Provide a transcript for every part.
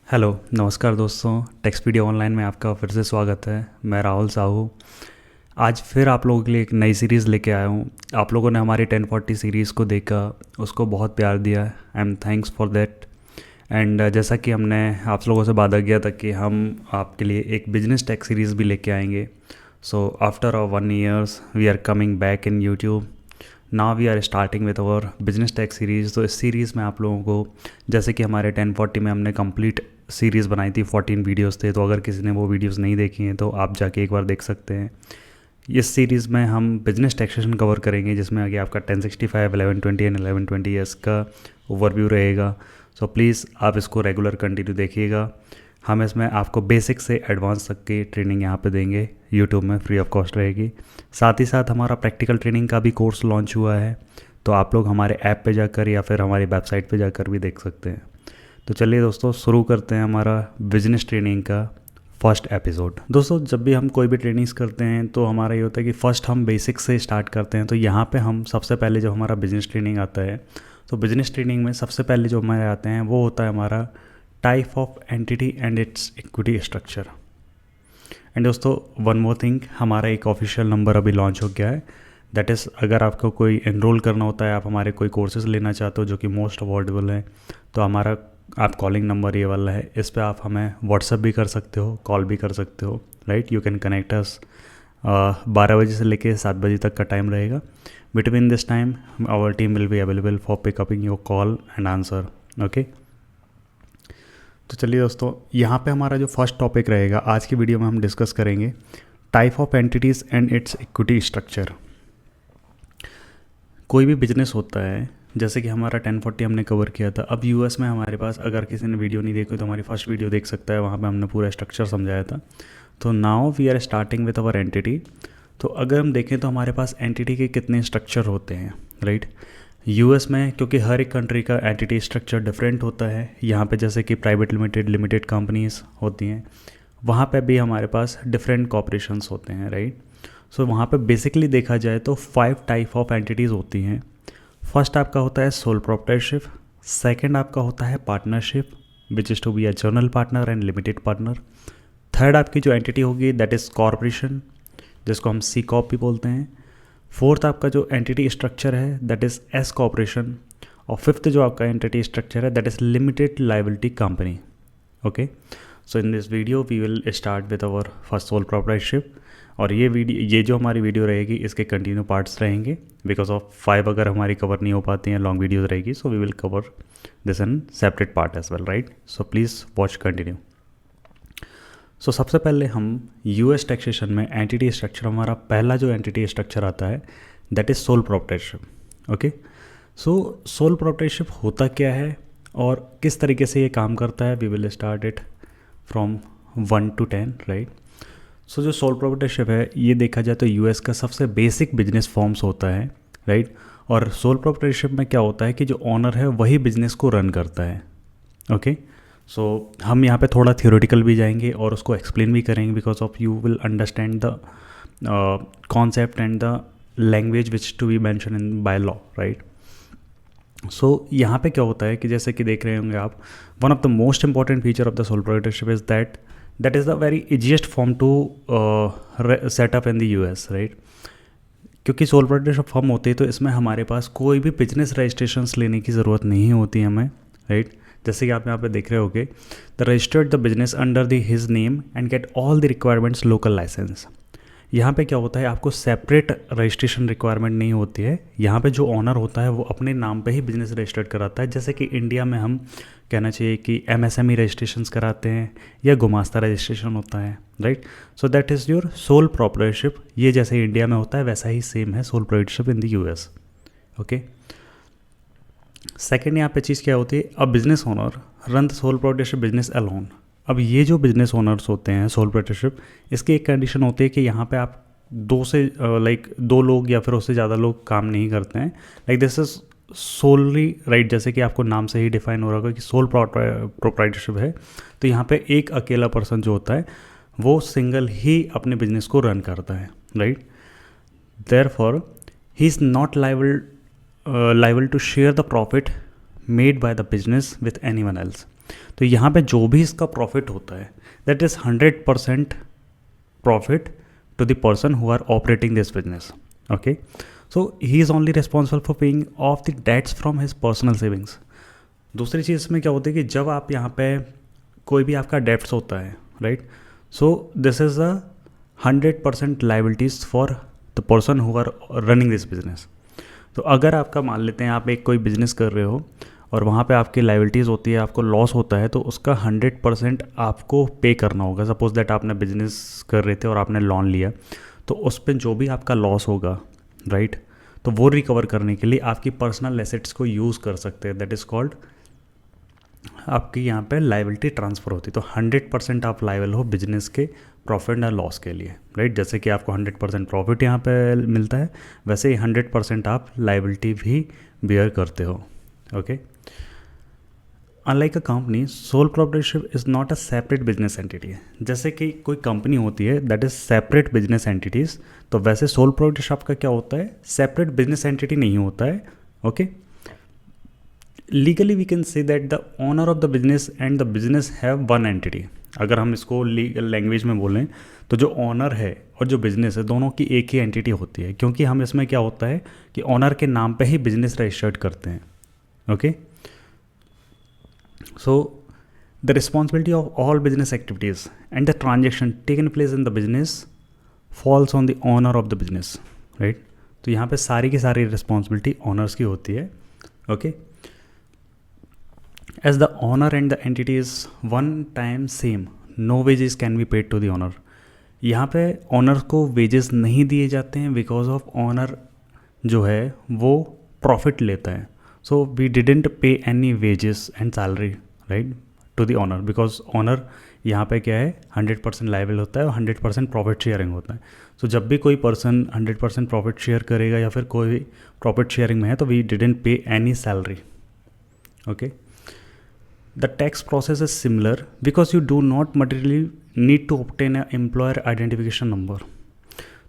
Hello नमस्कार दोस्तों। टेक्सपीडिया online में आपका फिर से स्वागत है। मैं राहुल साहू आज फिर आप लोगों के लिए एक नई सीरीज़ लेके आया हूँ। आप लोगों ने हमारी 1040 सीरीज़ को देखा, उसको बहुत प्यार दिया। I am thanks for that. And जैसा कि हमने आप लोगों से वादा किया था कि हम आपके लिए एक बिजनेस टेक सीरीज़ भी लेके आएंगे। So after 1 years we are coming back in YouTube. Now we are starting with our business tech series. तो इस सीरीज़ में आप लोगों को, जैसे कि हमारे 1040 में हमने कंप्लीट सीरीज़ बनाई थी, 14 वीडियोस थे, तो अगर किसी ने वो वीडियोस नहीं देखी हैं तो आप जाके एक बार देख सकते हैं। इस सीरीज़ में हम बिजनेस टैक्सेशन कवर करेंगे, जिसमें आगे आपका 1065, 1120 एंड 1120 का ओवरव्यू रहेगा। सो प्लीज़ आप इसको रेगुलर कंटिन्यू देखिएगा। हम इसमें आपको बेसिक से एडवांस तक की ट्रेनिंग यहाँ पे देंगे, यूट्यूब में फ्री ऑफ कॉस्ट रहेगी। साथ ही साथ हमारा प्रैक्टिकल ट्रेनिंग का भी कोर्स लॉन्च हुआ है, तो आप लोग हमारे ऐप पे जाकर या फिर हमारी वेबसाइट पे जाकर भी देख सकते हैं। तो चलिए दोस्तों, शुरू करते हैं हमारा बिजनेस ट्रेनिंग का फर्स्ट एपिसोड। दोस्तों, जब भी हम कोई भी ट्रेनिंग्स करते हैं तो हमारा ये होता है कि फ़र्स्ट हम बेसिक से स्टार्ट करते हैं। तो यहाँ पे हम सबसे पहले जब हमारा बिजनेस ट्रेनिंग आता है, तो बिजनेस ट्रेनिंग में सबसे पहले जो हमारे आते हैं वो होता है हमारा type of entity and it's equity structure. And दोस्तों, वन मोर थिंग, हमारा एक ऑफिशियल नंबर अभी लॉन्च हो गया है। दैट इज़, अगर आपको कोई एनरोल करना होता है, आप हमारे कोई कोर्सेज़ लेना चाहते हो जो कि मोस्ट अफोर्डेबल है, तो हमारा आप कॉलिंग नंबर ये वाला है। इस पे आप हमें व्हाट्सअप भी कर सकते हो, कॉल भी कर सकते हो। राइट, यू कैन कनेक्ट अस। 12 बजे से लेके 7 बजे तक का टाइम रहेगा। Between this time our team will be available for picking up your call and answer. Okay, तो चलिए दोस्तों, यहाँ पे हमारा जो फर्स्ट टॉपिक रहेगा आज की वीडियो में, हम डिस्कस करेंगे type of entities and it's equity structure. कोई भी बिजनेस होता है, जैसे कि हमारा 1040 हमने कवर किया था। अब यूएस में हमारे पास, अगर किसी ने वीडियो नहीं देखी तो हमारी फर्स्ट वीडियो देख सकता है, वहाँ पे हमने पूरा स्ट्रक्चर समझाया था। तो now we are starting with our entity. तो अगर हम देखें तो हमारे पास एंटिटी के कितने स्ट्रक्चर होते हैं, राइट। यूएस में, क्योंकि हर एक कंट्री का एंटिटी स्ट्रक्चर डिफरेंट होता है, यहाँ पे जैसे कि प्राइवेट लिमिटेड, लिमिटेड कंपनीज होती हैं, वहाँ पे भी हमारे पास डिफरेंट कॉपरेशंस होते हैं, राइट। सो वहाँ पे बेसिकली देखा जाए तो 5 टाइप ऑफ एंटिटीज़ होती हैं। फर्स्ट आपका होता है सोल प्रोप्राइटरशिप। सेकंड आपका होता है partnership, which is to be a general partner and limited partner. Third आपकी जो एंटिटी होगी दैट इज़ कॉरपोरेशन, जिसको हम सी कॉप भी बोलते हैं। फोर्थ आपका जो एंटिटी स्ट्रक्चर है दैट इज़ एस कॉपरेशन। और फिफ्थ जो आपका एंटिटी स्ट्रक्चर है that is limited liability company. Okay, so in this video we will start with our first sole proprietorship. और ये जो हमारी वीडियो रहेगी, इसके कंटिन्यू पार्ट्स रहेंगे। बिकॉज ऑफ 5 अगर हमारी कवर नहीं हो पाती हैं, लॉन्ग वीडियोज रहेगी, so we will cover this in separate part as well, right. So please watch continue. So सबसे पहले हम यूएस टैक्सेशन में एंटिटी स्ट्रक्चर, हमारा पहला जो एंटिटी स्ट्रक्चर आता है that is sole proprietorship. Okay, so sole proprietorship होता क्या है और किस तरीके से ये काम करता है, we will start it from 1 to 10, right. So जो सोल प्रोप्राइटरशिप है, ये देखा जाए तो यूएस का सबसे बेसिक बिजनेस फॉर्म्स होता है, राइट। और सोल प्रोप्राइटरशिप में क्या होता है कि जो ऑनर है वही बिजनेस को रन करता है। ओके, सो हम यहाँ पे थोड़ा थियोरेटिकल भी जाएंगे और उसको एक्सप्लेन भी करेंगे, because of you will understand the concept and the language which to be mention in by law, right. So यहाँ पे क्या होता है कि जैसे कि देख रहे होंगे आप, one of the most important feature of the sole proprietorship is that is the very easiest form to setup in the US, right. क्योंकि सोल प्रोप्राइटरशिप फॉर्म होती है तो इसमें हमारे पास कोई भी बिजनेस रजिस्ट्रेशंस लेने की ज़रूरत नहीं होती हमें, राइट। जैसे कि आप यहाँ पे देख रहे होगे, the registered the business under the his name and get all the requirements local license. यहाँ पे क्या होता है, आपको सेपरेट रजिस्ट्रेशन रिक्वायरमेंट नहीं होती है। यहाँ पे जो ऑनर होता है वो अपने नाम पे ही बिजनेस रजिस्टर्ड कराता है। जैसे कि इंडिया में हम कहना चाहिए कि एमएसएमई रजिस्ट्रेशंस कराते हैं या गुमास्ता रजिस्ट्रेशन होता है, right. So that is your sole proprietorship. ये जैसे इंडिया में होता है वैसा ही सेम है sole proprietorship in the US. Okay, second यहाँ पे चीज़ क्या होती है, a business owner run the sole proprietorship business alone. अब ये जो बिजनेस ओनर्स होते हैं सोल प्रोप्राइटरशिप, इसकी एक कंडीशन होती है कि यहाँ पे आप दो लोग या फिर उससे ज़्यादा लोग काम नहीं करते हैं। Like this is solely, right. जैसे कि आपको नाम से ही डिफाइन हो रहा होगा कि सोल प्रोप्राइटरशिप है, तो यहाँ पे एक अकेला पर्सन जो होता है वो सिंगल ही अपने बिजनेस को रन करता है, right. Therefore he is not liable to share the profit made by the business with anyone else. तो यहाँ पे जो भी इसका प्रॉफिट होता है that is 100% profit to the person who are operating this business. Okay, so he is only responsible for paying off the debts from his personal savings. दूसरी चीज़ में क्या होता है कि जब आप यहाँ पे कोई भी आपका डेप्ट होता है, right, so this is a 100% liabilities for the person who are running this business. तो अगर आपका मान लेते हैं आप एक कोई बिजनेस कर रहे हो और वहाँ पे आपकी लाइबिलिटीज़ होती है, आपको लॉस होता है, तो उसका 100% आपको पे करना होगा. सपोज दैट आपने बिजनेस कर रहे थे और आपने लोन लिया, तो उस पर जो भी आपका लॉस होगा, राइट, तो वो रिकवर करने के लिए आपकी पर्सनल एसेट्स को यूज़ कर सकते हैं. दैट इज़ कॉल्ड, आपकी यहाँ पे लाइबिलिटी ट्रांसफ़र होती है. तो 100% आप लाइबल हो बिजनेस के प्रॉफिट या लॉस के लिए, राइट. जैसे कि आपको 100% प्रॉफिट यहाँ पे मिलता है, वैसे ही 100% आप लाइबिलिटी भी बियर करते हो. Okay. Unlike a company, soul proprietorship is not a separate business entity. जैसे कि कोई कंपनी होती है that is separate business entities, तो वैसे सोल प्रोप्राइटरशिप का क्या होता है, सेपरेट बिजनेस एंटिटी नहीं होता है. Okay. Legally we can say that the owner of the business and the business have one entity. अगर हम इसको लीगल लैंग्वेज में बोलें तो जो ओनर है और जो बिजनेस है दोनों की एक ही एंटिटी होती है, क्योंकि हम इसमें क्या होता है कि ओनर के नाम पे ही बिजनेस रजिस्टर्ड करते हैं. Okay. So the responsibility of all business activities and the transaction taken place in the business falls on the owner of the business, right? तो यहाँ पे सारी की सारी रिस्पॉन्सिबिलिटी ओनर्स की होती है. Okay. As the owner and the entity is one time same, no wages can be paid to the owner. यहाँ पे ओनर को वेजेस नहीं दिए जाते हैं बिकॉज ऑफ ओनर जो है वो प्रॉफिट लेता है. So we didn't pay any wages and salary, right, to the owner, because owner यहाँ पे क्या है 100% लाइबल होता है और 100% प्रॉफिट शेयरिंग होता है. सो जब भी कोई पर्सन 100% प्रॉफिट शेयर करेगा या फिर कोई प्रॉफिट शेयरिंग में है तो we didn't pay any salary. Okay. The tax process is similar because you do not materially need to obtain a employer identification number.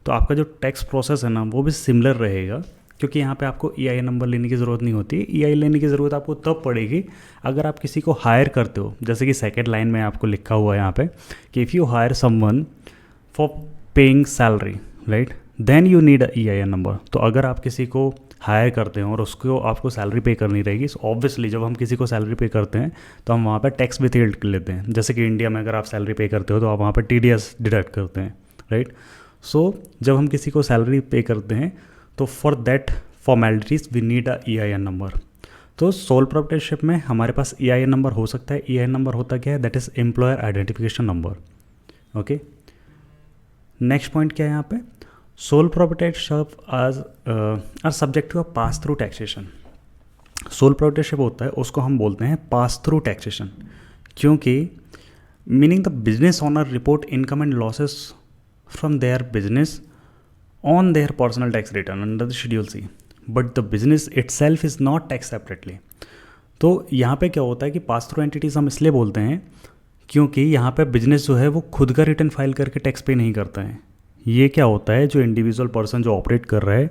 तो आपका जो टैक्स प्रोसेस है ना वो भी सिमिलर रहेगा, क्योंकि यहाँ पे आपको EIN नंबर लेने की ज़रूरत नहीं होती. EIN लेने की ज़रूरत आपको तब पड़ेगी अगर आप किसी को हायर करते हो. जैसे कि सेकेंड लाइन में आपको लिखा हुआ है यहाँ पे कि if you hire someone for paying salary, right, then you need a EIN number. तो अगर आप किसी को हायर करते हैं और उसको आपको सैलरी पे करनी रहेगी, सो ऑब्वियसली जब हम किसी को सैलरी पे करते हैं तो हम वहाँ पे टैक्स भी डिडक्ट कर लेते हैं. जैसे कि इंडिया में अगर आप सैलरी पे करते हो तो आप वहाँ पे TDS डिडक्ट करते हैं, राइट. सो जब हम किसी को सैलरी पे करते हैं तो for that formalities we need a EIN number. तो सोल प्रोप्राइटरशिप में हमारे पास EIN नंबर हो सकता है. EIN नंबर होता क्या है, that is employer identification number. Okay. Next point क्या है यहाँ पे, sole proprietorship are subject to a pass through taxation. Sole proprietorship होता है उसको हम बोलते हैं पास थ्रू टैक्सेशन, क्योंकि meaning the business owner report income and losses from their business on their personal tax return under the schedule C, but the business itself is not tax separately. तो यहाँ पे क्या होता है कि pass through entities हम इसलिए बोलते हैं क्योंकि यहाँ पे बिजनेस जो है वो खुद का रिटर्न फाइल करके टैक्स पे नहीं करता है. ये क्या होता है, जो इंडिविजुअल पर्सन जो ऑपरेट कर रहा है,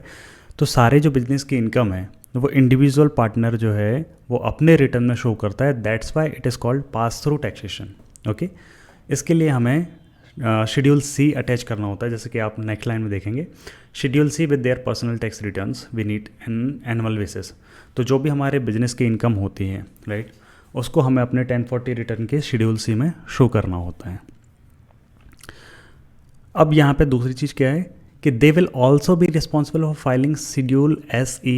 तो सारे जो बिजनेस की इनकम है वो इंडिविजुअल पार्टनर जो है वो अपने रिटर्न में शो करता है. That's why it is called pass through taxation. Okay. इसके लिए हमें शेड्यूल C अटैच करना होता है, जैसे कि आप नेक्स्ट लाइन में देखेंगे. Schedule C with their personal tax returns we need an annual basis. तो जो भी हमारे बिजनेस की इनकम होती है, राइट, उसको हमें अपने 1040 रिटर्न के शेड्यूल C में शो करना होता है. अब यहाँ पे दूसरी चीज़ क्या है कि they will also be responsible for filing schedule SE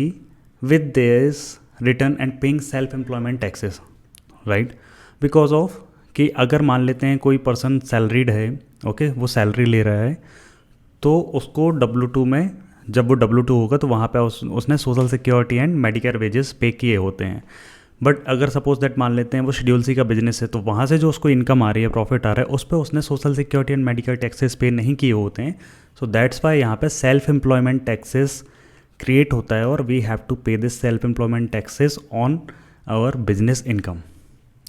with theirs return and paying self employment taxes, right. Because of कि अगर मान लेते हैं कोई पर्सन सैलरीड है, ओके, वो सैलरी ले रहा है, तो उसको W2 में, जब वो W2 होगा तो वहाँ पे उसने social security and Medicare wages पे किए होते हैं. बट अगर सपोज दैट मान लेते हैं वो शेड्यूल C का बिजनेस है, तो वहाँ से जो उसको इनकम आ रही है, प्रॉफिट आ रहा है, उस पर उसने social security and medical taxes पे नहीं किए होते हैं. सो दैट्स वाई यहाँ पे सेल्फ एम्प्लॉयमेंट टैक्सेस क्रिएट होता है और we have to pay this self employment taxes on our business income.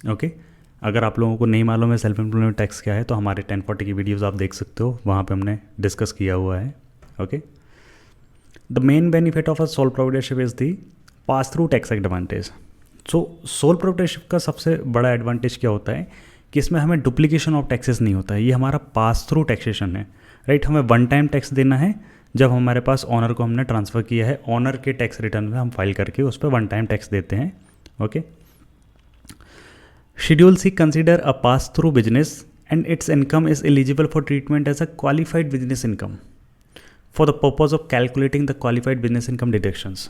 Okay. अगर आप लोगों को नहीं मालूम है सेल्फ एम्प्लॉयमेंट टैक्स क्या है तो हमारे 1040 की वीडियोज़ आप देख सकते हो, वहाँ पर हमने डिस्कस किया हुआ है. Okay. The main benefit of a soul proprietorship is the pass through tax advantage. So sole proprietorship का सबसे बड़ा एडवांटेज क्या होता है कि इसमें हमें डुप्लीकेशन ऑफ टैक्सेस नहीं होता है, ये हमारा पास थ्रू टैक्सेशन है, राइट। हमें वन टाइम टैक्स देना है जब हमारे पास ऑनर को हमने ट्रांसफ़र किया है, ऑनर के टैक्स रिटर्न में हम फाइल करके उस पर वन टाइम टैक्स देते हैं, okay. Schedule C consider a pass through business and its income is eligible for treatment as a qualified business income for the purpose of calculating the qualified business income deductions.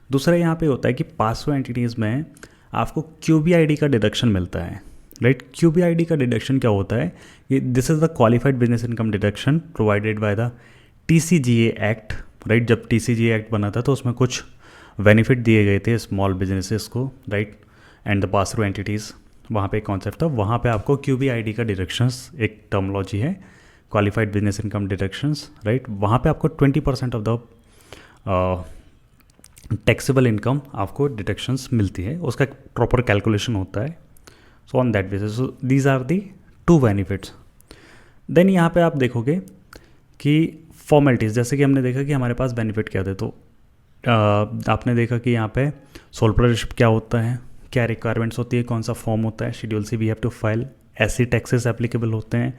दूसरा यहाँ पे होता है कि pass through entities में आपको QBID का deduction मिलता है, राइट। QBID का डिडक्शन क्या होता है कि this is the qualified business income deduction provided by the TCGA act, right. जब TCGA एक्ट बना था तो उसमें कुछ बेनिफिट दिए गए थे स्मॉल बिजनेसेस को, right, and the pass through entities, वहाँ पे एक कॉन्सेप्ट था, वहाँ पे आपको QBID का डिडक्शंस एक टर्मोलॉजी है, qualified business income deductions, right. वहाँ पे आपको 20% ऑफ द टैक्सेबल इनकम आपको डिडक्शंस मिलती है, उसका प्रॉपर कैलकुलेशन होता है। So on that basis these are the two benefits. Then यहाँ पे आप देखोगे कि फॉर्मेलिटीज़, जैसे कि हमने देखा कि हमारे पास बेनिफिट क्या थे, तो आपने देखा कि यहाँ पे सोल प्रोप्राइटरशिप क्या होता है, क्या रिक्वायरमेंट्स होती है, कौन सा फॉर्म होता है, schedule C we have to file, ऐसी टैक्सेस एप्लीकेबल होते हैं,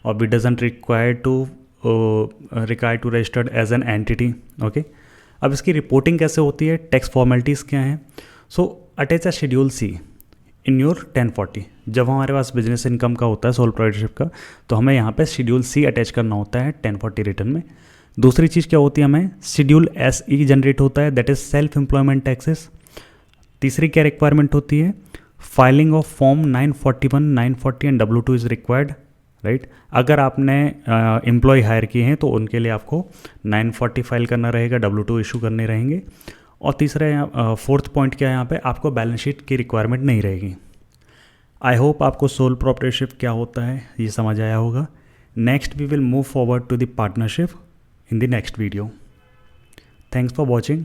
और we doesn't require to registered as an entity, okay. अब इसकी रिपोर्टिंग कैसे होती है, टैक्स फॉर्मेलिटीज़ क्या हैं। So attach a schedule C in your 1040। जब हमारे पास बिजनेस इनकम का होता है सोल प्रोप्राइटरशिप का, तो हमें यहाँ पे शेड्यूल सी अटैच करना होता है 1040 रिटर्न में। दूसरी चीज़ क्या होती है, हमें शेड्यूल SE जनरेट होता है, that is self employment taxes. तीसरी क्या रिक्वायरमेंट होती है, filing of form 941, 940 and W2 is required, right. अगर आपने एम्प्लॉय हायर किए हैं तो उनके लिए आपको 940 फाइल करना रहेगा, W2 इशू करने रहेंगे। और तीसरा फोर्थ पॉइंट क्या है, यहाँ पे आपको बैलेंस शीट की रिक्वायरमेंट नहीं रहेगी। आई होप आपको सोल प्रोप्राइटरशिप क्या होता है ये समझ आया होगा। Next we will move forward to the partnership in the next video. Thanks for watching.